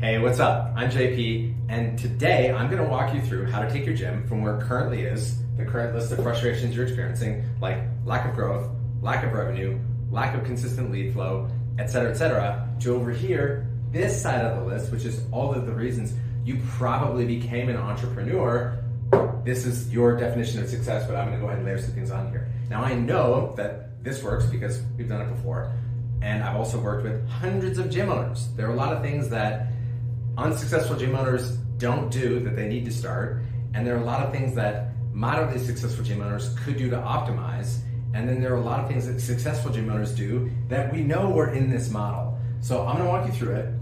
Hey, what's up? I'm JP, and today I'm going to walk you through how to take your gym from where it currently is, the current list of frustrations you're experiencing, like lack of growth, lack of revenue, lack of consistent lead flow, etc., to over here, this side of the list, which is all of the reasons you probably became an entrepreneur. This is your definition of success, but I'm going to go ahead and layer some things on here. Now, I know that this works because we've done it before, and I've also worked with hundreds of gym owners. There are a lot of things that unsuccessful gym owners don't do that they need to start, and there are a lot of things that moderately successful gym owners could do to optimize, and then there are a lot of things that successful gym owners do that we know were in this model. So I'm gonna walk you through it.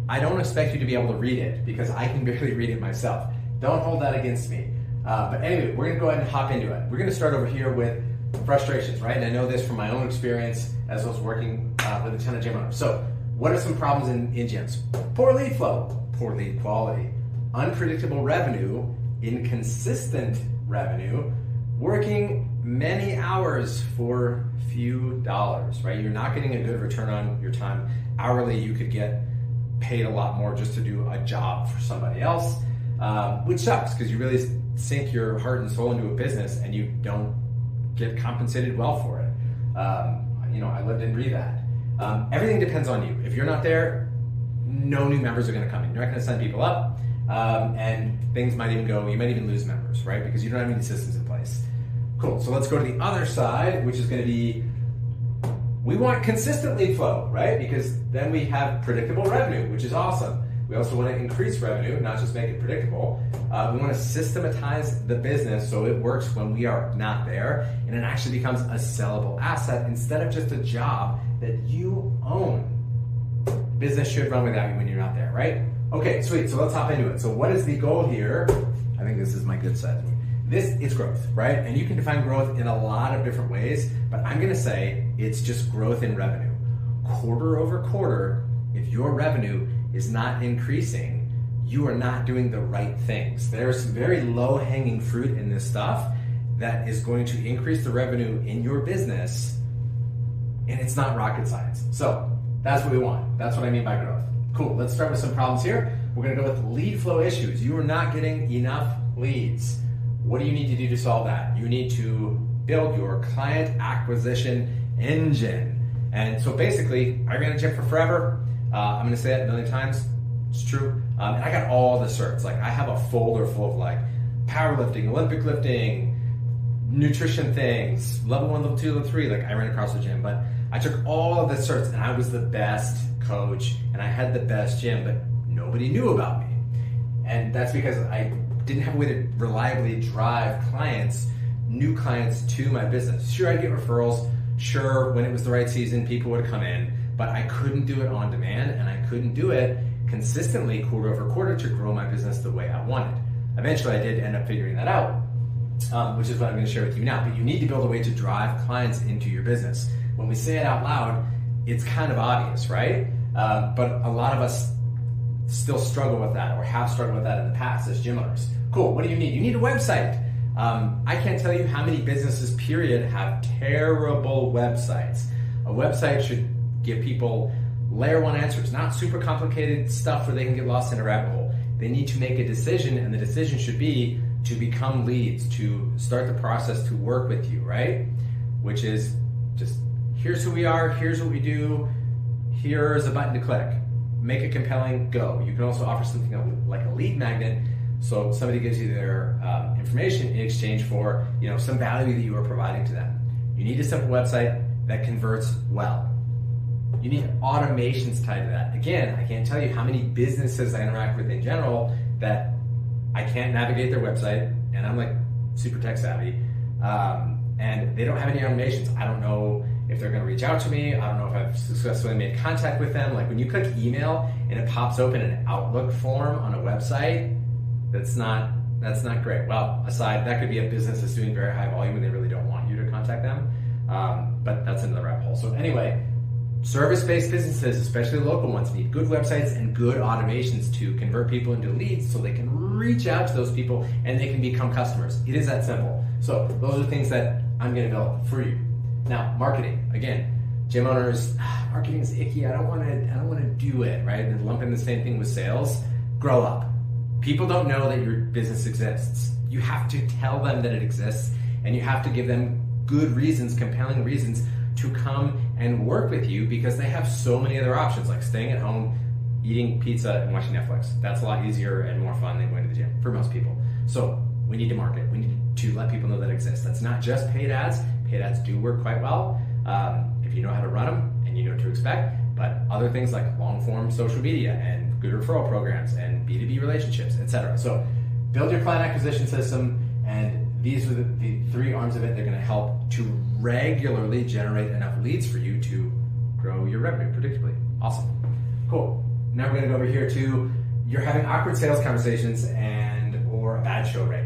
I don't expect you to be able to read it because I can barely read it myself. Don't hold that against me. But anyway, we're gonna go ahead and hop into it. We're gonna start over here with frustrations, right? And I know this from my own experience as I was working with a ton of gym owners. So what are some problems in gyms? Poor lead flow, poor lead quality, unpredictable revenue, inconsistent revenue, working many hours for few dollars, right? You're not getting a good return on your time. Hourly, you could get paid a lot more just to do a job for somebody else, which sucks because you really sink your heart and soul into a business and you don't get compensated well for it. I lived and breathed that. Everything depends on you. If you're not there, no new members are going to come in. You're not going to send people up, and things might even go, you might even lose members, right? Because you don't have any systems in place. Cool, so let's go to the other side, which is going to be, we want consistent lead flow, right? Because then we have predictable revenue, which is awesome. We also want to increase revenue, not just make it predictable. We want to systematize the business so it works when we are not there, and it actually becomes a sellable asset instead of just a job that you own. Business should run without you when you're not there, right? Okay, sweet, so let's hop into it. So what is the goal here? I think this is my good side. This is growth, right? And you can define growth in a lot of different ways, but I'm gonna say it's just growth in revenue. Quarter over quarter, if your revenue is not increasing, you are not doing the right things. There's some very low-hanging fruit in this stuff that is going to increase the revenue in your business, and it's not rocket science. So that's what we want. That's what I mean by growth. Cool, let's start with some problems here. We're gonna go with lead flow issues. You are not getting enough leads. What do you need to do to solve that? You need to build your client acquisition engine. And so basically, I ran a gym for forever. I'm gonna say it a million times, it's true. And I got all the certs. Like I have a folder full of like powerlifting, Olympic lifting, nutrition things, level 1, level 2, level 3, like I ran across the gym, but I took all of the certs and I was the best coach and I had the best gym, but nobody knew about me. And that's because I didn't have a way to reliably drive clients, new clients to my business. Sure, I'd get referrals. Sure, when it was the right season, people would come in, but I couldn't do it on demand and I couldn't do it consistently quarter over quarter to grow my business the way I wanted. Eventually, I did end up figuring that out, which is what I'm going to share with you now. But you need to build a way to drive clients into your business. When we say it out loud, it's kind of obvious, right? But a lot of us still struggle with that or have struggled with that in the past as gym owners. Cool, what do you need? You need a website. I can't tell you how many businesses, period, have terrible websites. A website should give people layer one answers, not super complicated stuff where they can get lost in a rabbit hole. They need to make a decision, and the decision should be to become leads, to start the process to work with you, right? Which is just, here's who we are, here's what we do, here's a button to click. Make it compelling, go. You can also offer something like a lead magnet, so somebody gives you their information in exchange for some value that you are providing to them. You need a simple website that converts well. You need automations tied to that. Again, I can't tell you how many businesses I interact with in general that I can't navigate their website, and I'm like super tech savvy, and they don't have any automations. I don't know if they're gonna reach out to me. I don't know if I've successfully made contact with them. Like when you click email and it pops open an Outlook form on a website, that's not great. Well, aside, that could be a business that's doing very high volume and they really don't want you to contact them, but that's another rabbit hole. So anyway, service-based businesses, especially local ones, need good websites and good automations to convert people into leads so they can reach out to those people and they can become customers. It is that simple. So those are things that I'm gonna develop for you. Now, marketing, again, gym owners, marketing is icky, I don't want to do it, right? And lump in the same thing with sales. Grow up. People don't know that your business exists. You have to tell them that it exists, and you have to give them good reasons, compelling reasons to come and work with you, because they have so many other options, like staying at home, eating pizza, and watching Netflix. That's a lot easier and more fun than going to the gym for most people. So we need to market. We need to let people know that it exists. That's not just paid ads. Paid ads do work quite well if you know how to run them and you know what to expect, but other things like long-form social media and good referral programs and B2B relationships, etc. So build your client acquisition system, and these are the three arms of it. They're going to help to regularly generate enough leads for you to grow your revenue predictably. Awesome. Cool. Now we're going to go over here to you're having awkward sales conversations or a bad show rate.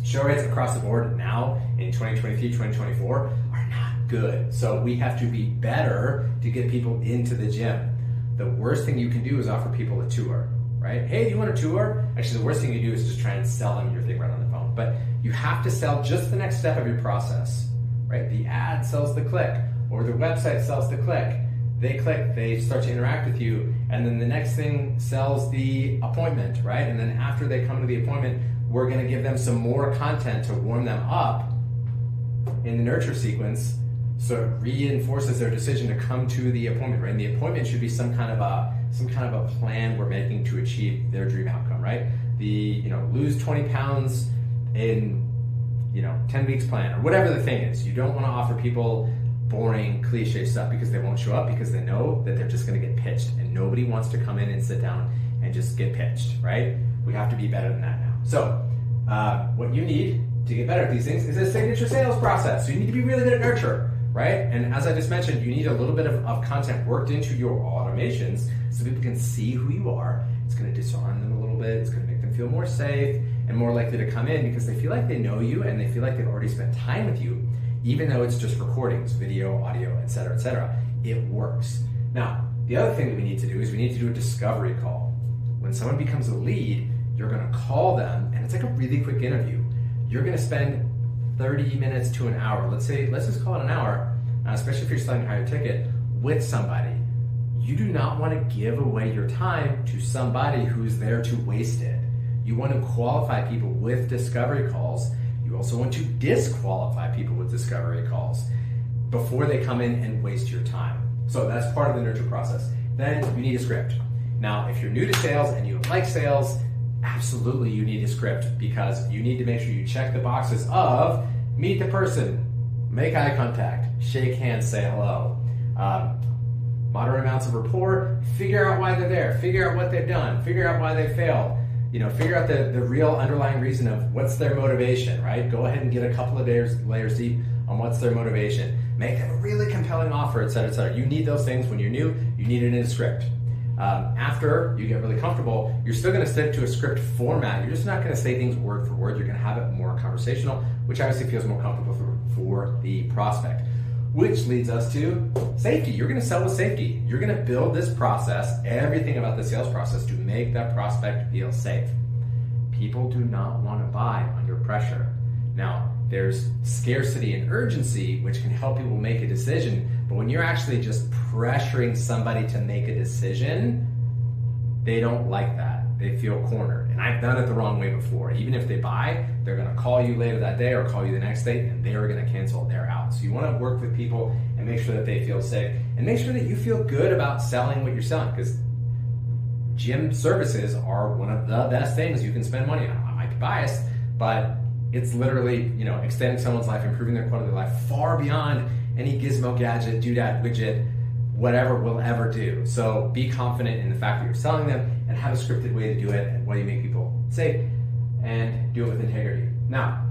Show rates across the board now in 2023, 2024 are not good. So we have to be better to get people into the gym. The worst thing you can do is offer people a tour, right? Hey, do you want a tour? Actually, the worst thing you do is just try and sell them your thing right on the phone. But you have to sell just the next step of your process, right? The ad sells the click, or the website sells the click. They click, they start to interact with you, and then the next thing sells the appointment, right? And then after they come to the appointment, we're gonna give them some more content to warm them up in the nurture sequence, so it reinforces their decision to come to the appointment, right? And the appointment should be some kind of a plan we're making to achieve their dream outcome, right? Lose 20 pounds in 10 weeks plan, or whatever the thing is. You don't want to offer people boring cliche stuff because they won't show up, because they know that they're just going to get pitched, and nobody wants to come in and sit down and just get pitched, right? We have to be better than that now. So what you need to get better at these things is a signature sales process. So you need to be really good at nurture, right? And as I just mentioned, you need a little bit of content worked into your automations so people can see who you are. It's going to disarm them a little bit. It's going to make them feel more safe and more likely to come in, because they feel like they know you and they feel like they've already spent time with you, even though it's just recordings, video, audio, etc., etc. It works. Now, the other thing that we need to do is we need to do a discovery call. When someone becomes a lead, you're going to call them, and it's like a really quick interview. You're going to spend 30 minutes to an hour. Let's just call it an hour, especially if you're selling a higher ticket, with somebody. You do not want to give away your time to somebody who's there to waste it. You want to qualify people with discovery calls. You also want to disqualify people with discovery calls before they come in and waste your time. So that's part of the nurture process. Then you need a script. Now, if you're new to sales and you like sales, absolutely you need a script, because you need to make sure you check the boxes of meet the person, make eye contact, shake hands, say hello. Moderate amounts of rapport, figure out why they're there, figure out what they've done, figure out why they failed. Figure out the real underlying reason of what's their motivation, right? Go ahead and get a couple of layers deep on what's their motivation. Make them a really compelling offer, et cetera, et cetera. You need those things when you're new. You need it in a script. After you get really comfortable, you're still going to stick to a script format. You're just not going to say things word for word. You're going to have it more conversational, which obviously feels more comfortable for the prospect. Which leads us to safety. You're going to sell with safety. You're going to build this process, everything about the sales process, to make that prospect feel safe. People do not want to buy under pressure. Now, there's scarcity and urgency, which can help people make a decision, but when you're actually just pressuring somebody to make a decision, they don't like that. They feel cornered. And I've done it the wrong way before. Even if they buy, they're going to call you later that day or call you the next day, and they're going to cancel. They're out. So you want to work with people and make sure that they feel safe, and make sure that you feel good about selling what you're selling, because gym services are one of the best things you can spend money on. I might be biased, but it's literally, extending someone's life, improving their quality of life far beyond any gizmo, gadget, doodad, widget, whatever will ever do. So be confident in the fact that you're selling them, and have a scripted way to do it, and way you make people safe, and do it with integrity. Now,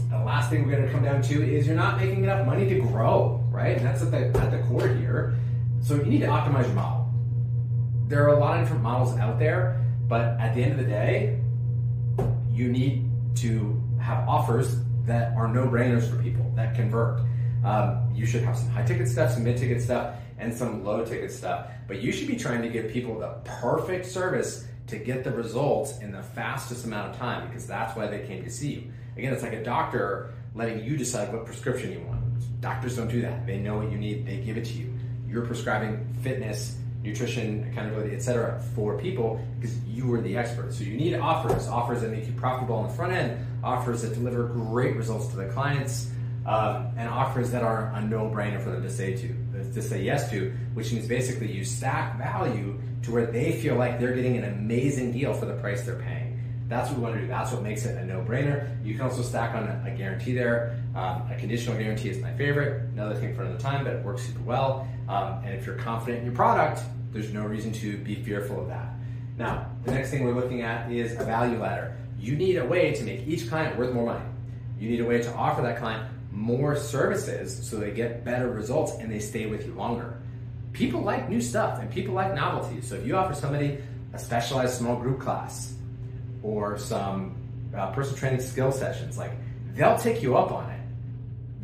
the last thing we're going to come down to is you're not making enough money to grow, right? And that's at the core here. So you need to optimize your model. There are a lot of different models out there, but at the end of the day, you need to have offers that are no-brainers for people, that convert. You should have some high-ticket stuff, some mid-ticket stuff, and some low-ticket stuff. But you should be trying to give people the perfect service to get the results in the fastest amount of time, because that's why they came to see you. Again, it's like a doctor letting you decide what prescription you want. Doctors don't do that. They know what you need, they give it to you. You're prescribing fitness, nutrition, accountability, etc. for people because you are the expert. So you need offers that make you profitable on the front end, offers that deliver great results to the clients, and offers that are a no-brainer for them to say yes to, which means basically you stack value to where they feel like they're getting an amazing deal for the price they're paying. That's what we want to do. That's what makes it a no-brainer. You can also stack on a guarantee there. A conditional guarantee is my favorite. Another thing for another time, but it works super well. And if you're confident in your product, there's no reason to be fearful of that. Now, the next thing we're looking at is a value ladder. You need a way to make each client worth more money. You need a way to offer that client more services so they get better results and they stay with you longer. People like new stuff and people like novelties. So if you offer somebody a specialized small group class or some personal training skill sessions, like they'll take you up on it.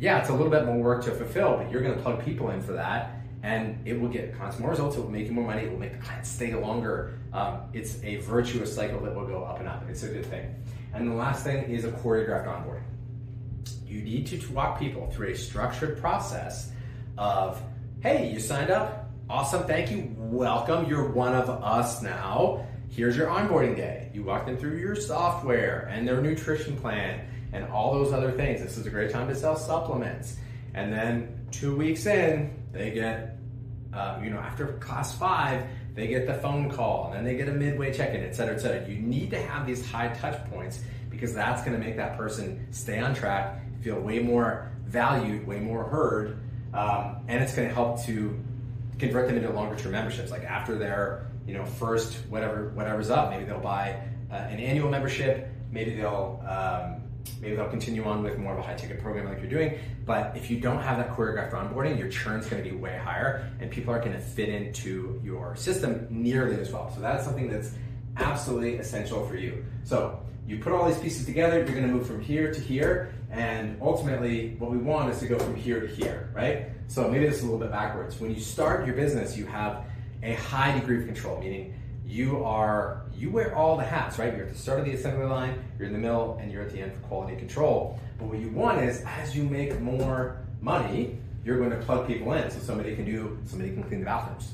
Yeah, it's a little bit more work to fulfill, but you're gonna plug people in for that and it will get constant more results, it will make you more money, it will make the client stay longer. It's a virtuous cycle that will go up and up. It's a good thing. And the last thing is a choreographed onboarding. You need to walk people through a structured process of, hey, you signed up, awesome, thank you, welcome, you're one of us now. Here's your onboarding day. You walk them through your software and their nutrition plan and all those other things. This is a great time to sell supplements. And then 2 weeks in, they get, after class 5, they get the phone call and then they get a midway check-in, et cetera, et cetera. You need to have these high touch points because that's gonna make that person stay on track, feel way more valued, way more heard, and it's gonna help to convert them into longer term memberships. Like after their first whatever's up, maybe they'll buy an annual membership, maybe they'll continue on with more of a high ticket program like you're doing. But if you don't have that choreographed onboarding, your churn's gonna be way higher and people aren't gonna fit into your system nearly as well. So that's something that's absolutely essential for you. So you put all these pieces together, you're gonna move from here to here, and ultimately what we want is to go from here to here, right? So maybe this is a little bit backwards. When you start your business, you have a high degree of control, meaning you wear all the hats, right? You're at the start of the assembly line, you're in the middle, and you're at the end for quality control. But what you want is, as you make more money, you're going to plug people in. So somebody can clean the bathrooms.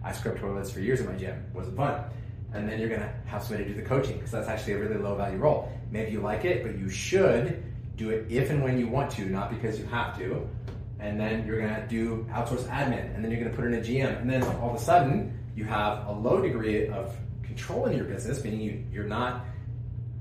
I scrubbed toilets for years in my gym. It wasn't fun. And then you're gonna have somebody do the coaching because that's actually a really low value role. Maybe you like it, but you should do it if and when you want to, not because you have to. And then you're gonna do outsource admin, and then you're gonna put in a GM, and then all of a sudden you have a low degree of control in your business, meaning you're not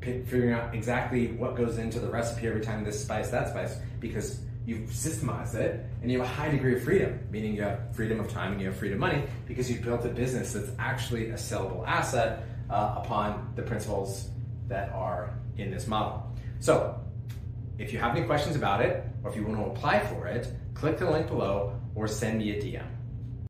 figuring out exactly what goes into the recipe every time, this spice, that spice, because you've systemized it, and you have a high degree of freedom, meaning you have freedom of time and you have freedom of money because you've built a business that's actually a sellable asset upon the principles that are in this model. So if you have any questions about it, or if you want to apply for it, click the link below or send me a DM.